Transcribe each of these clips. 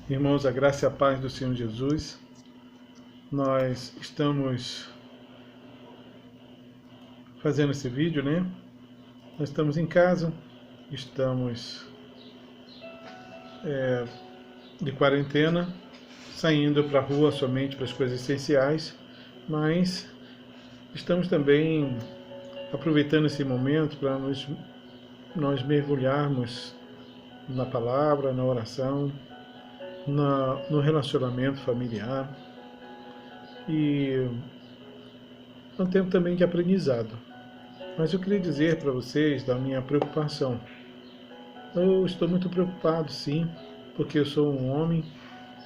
Irmãos, a graça e a paz do Senhor Jesus. Nós estamos fazendo esse vídeo, né? Nós estamos em casa, estamos de quarentena, saindo para a rua somente para as coisas essenciais, mas estamos também aproveitando esse momento para nós mergulharmos na palavra, na oração, no relacionamento familiar e um tempo também de aprendizado. Mas eu queria dizer para vocês da minha preocupação. Eu estou muito preocupado, sim, porque eu sou um homem,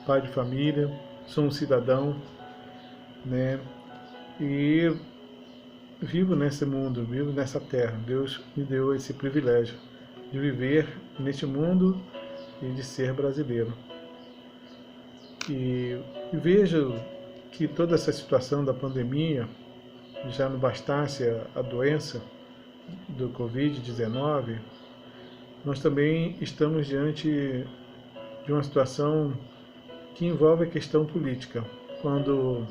pai de família, sou um cidadão, né? E vivo nesse mundo, vivo nessa terra. Deus me deu esse privilégio de viver neste mundo e de ser brasileiro. E vejo que toda essa situação da pandemia, já não bastasse a doença do Covid-19, nós também estamos diante de uma situação que envolve a questão política, quando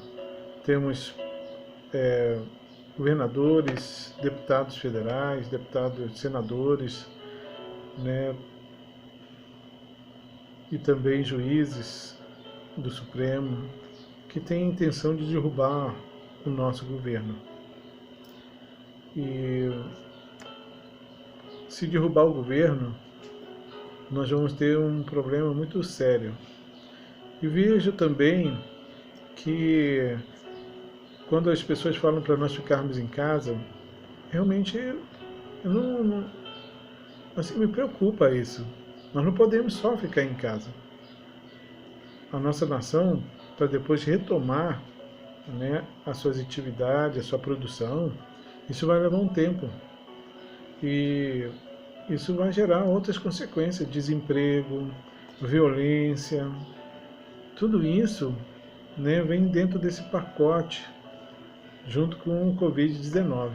temos governadores, deputados federais, deputados senadores, né, e também juízes do Supremo, que têm a intenção de derrubar o nosso governo. E se derrubar o governo, nós vamos ter um problema muito sério. E vejo também que quando as pessoas falam para nós ficarmos em casa, realmente assim, me preocupa isso. Nós não podemos só ficar em casa. A nossa nação, para depois retomar, né, as suas atividades, a sua produção, isso vai levar um tempo. E isso vai gerar outras consequências, desemprego, violência. Tudo isso, né, vem dentro desse pacote, junto com o Covid-19.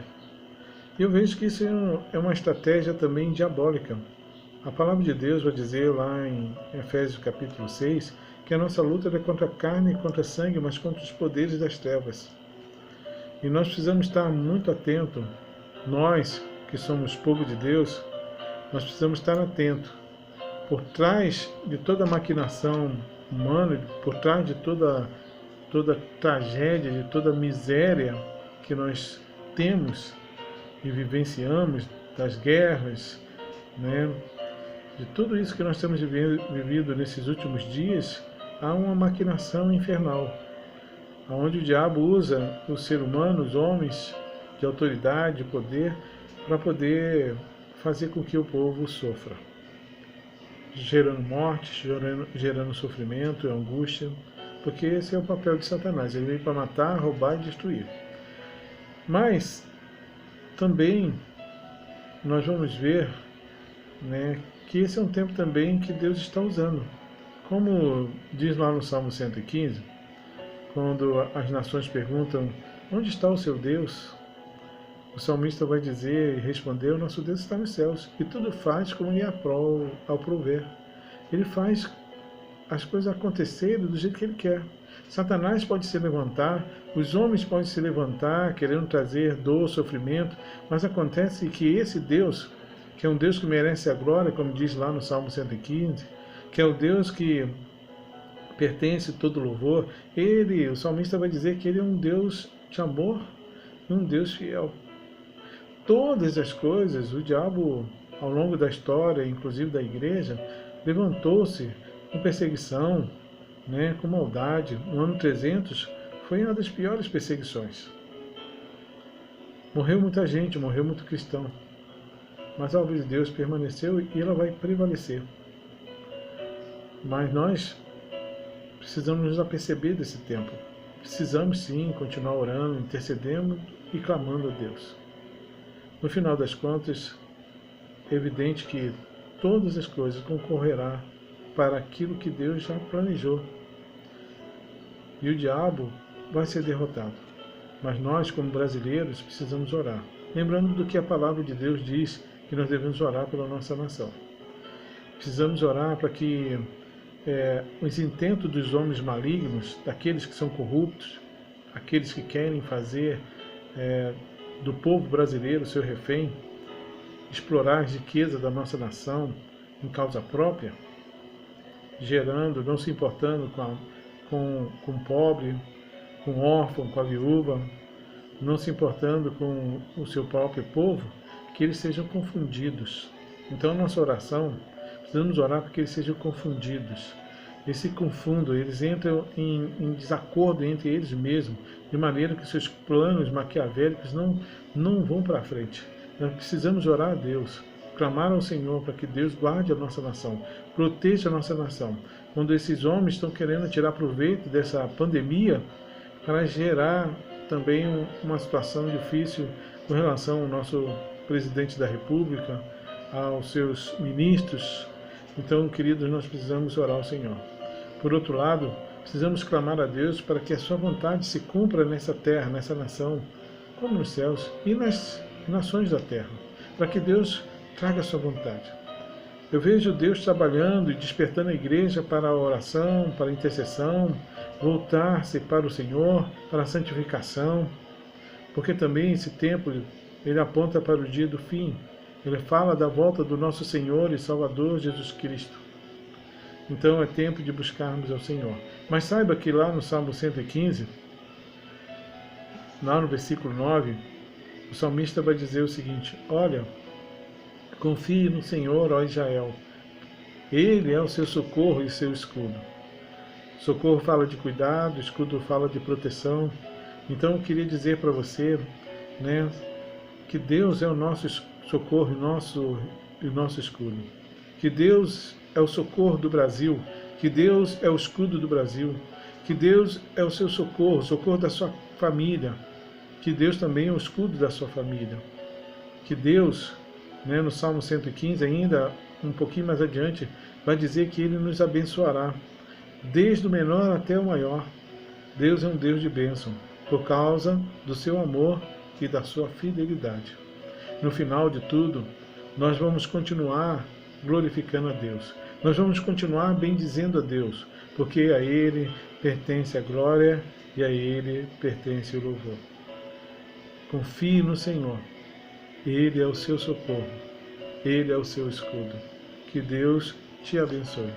E eu vejo que isso é uma estratégia também diabólica. A palavra de Deus vai dizer lá em Efésios capítulo 6, que a nossa luta é contra a carne e contra a sangue, mas contra os poderes das trevas. E nós precisamos estar muito atentos, nós que somos povo de Deus, nós precisamos estar atentos. Por trás de toda a maquinação humana, por trás de toda tragédia, de toda miséria que nós temos e vivenciamos, das guerras, né, de tudo isso que nós temos vivido nesses últimos dias, há uma maquinação infernal, onde o diabo usa o ser humano, os homens de autoridade, de poder, para poder fazer com que o povo sofra, gerando morte, gerando sofrimento e angústia, porque esse é o papel de Satanás. Ele veio para matar, roubar e destruir. Mas também nós vamos ver, né, que esse é um tempo também que Deus está usando. Como diz lá no Salmo 115, quando as nações perguntam: onde está o seu Deus? O salmista vai dizer e responder: o nosso Deus está nos céus, e tudo faz como lhe aprouver. Ele faz as coisas acontecerem do jeito que ele quer. Satanás pode se levantar, os homens podem se levantar, querendo trazer dor, sofrimento, mas acontece que esse Deus, que é um Deus que merece a glória, como diz lá no Salmo 115, que é o Deus que pertence todo louvor, o salmista vai dizer que ele é um Deus de amor e um Deus fiel. Todas as coisas, o diabo, ao longo da história, inclusive da igreja, levantou-se com perseguição, né, com maldade. No ano 300 foi uma das piores perseguições. Morreu muita gente, morreu muito cristão. Mas a obra de Deus permaneceu e ela vai prevalecer. Mas nós precisamos nos aperceber desse tempo. Precisamos sim continuar orando, intercedendo e clamando a Deus. No final das contas, é evidente que todas as coisas concorrerão para aquilo que Deus já planejou. E o diabo vai ser derrotado. Mas nós, como brasileiros, precisamos orar. Lembrando do que a palavra de Deus diz, que nós devemos orar pela nossa nação. Precisamos orar para que os intentos dos homens malignos, daqueles que são corruptos, aqueles que querem fazer do povo brasileiro seu refém, explorar as riquezas da nossa nação em causa própria, gerando, não se importando com o pobre, com o órfão, com a viúva, não se importando com o seu próprio povo, que eles sejam confundidos. Então, a nossa oração, precisamos orar para que eles sejam confundidos. Eles se confundam, eles entram em desacordo entre eles mesmos, de maneira que seus planos maquiavélicos não vão para frente. Nós precisamos orar a Deus, clamar ao Senhor para que Deus guarde a nossa nação, proteja a nossa nação. Quando esses homens estão querendo tirar proveito dessa pandemia para gerar também uma situação difícil com relação ao nosso presidente da República, aos seus ministros. Então, queridos, nós precisamos orar ao Senhor. Por outro lado, precisamos clamar a Deus para que a sua vontade se cumpra nessa terra, nessa nação, como nos céus e nas nações da terra, para que Deus traga a sua vontade. Eu vejo Deus trabalhando e despertando a igreja para a oração, para a intercessão, voltar-se para o Senhor, para a santificação, porque também esse tempo ele aponta para o dia do fim. Ele fala da volta do nosso Senhor e Salvador Jesus Cristo. Então é tempo de buscarmos ao Senhor. Mas saiba que lá no Salmo 115, lá no versículo 9, o salmista vai dizer o seguinte: olha, confie no Senhor, ó Israel. Ele é o seu socorro e seu escudo. Socorro fala de cuidado, escudo fala de proteção. Então eu queria dizer para você, que Deus é o nosso socorro e o nosso escudo. Que Deus é o socorro do Brasil, que Deus é o escudo do Brasil, que Deus é o seu socorro, o socorro da sua família, que Deus também é o escudo da sua família. Que Deus, no Salmo 115, ainda um pouquinho mais adiante, vai dizer que Ele nos abençoará, desde o menor até o maior. Deus é um Deus de bênção, por causa do seu amor e da sua fidelidade. No final de tudo, nós vamos continuar glorificando a Deus. Nós vamos continuar bendizendo a Deus, porque a Ele pertence a glória e a Ele pertence o louvor. Confie no Senhor. Ele é o seu socorro. Ele é o seu escudo. Que Deus te abençoe.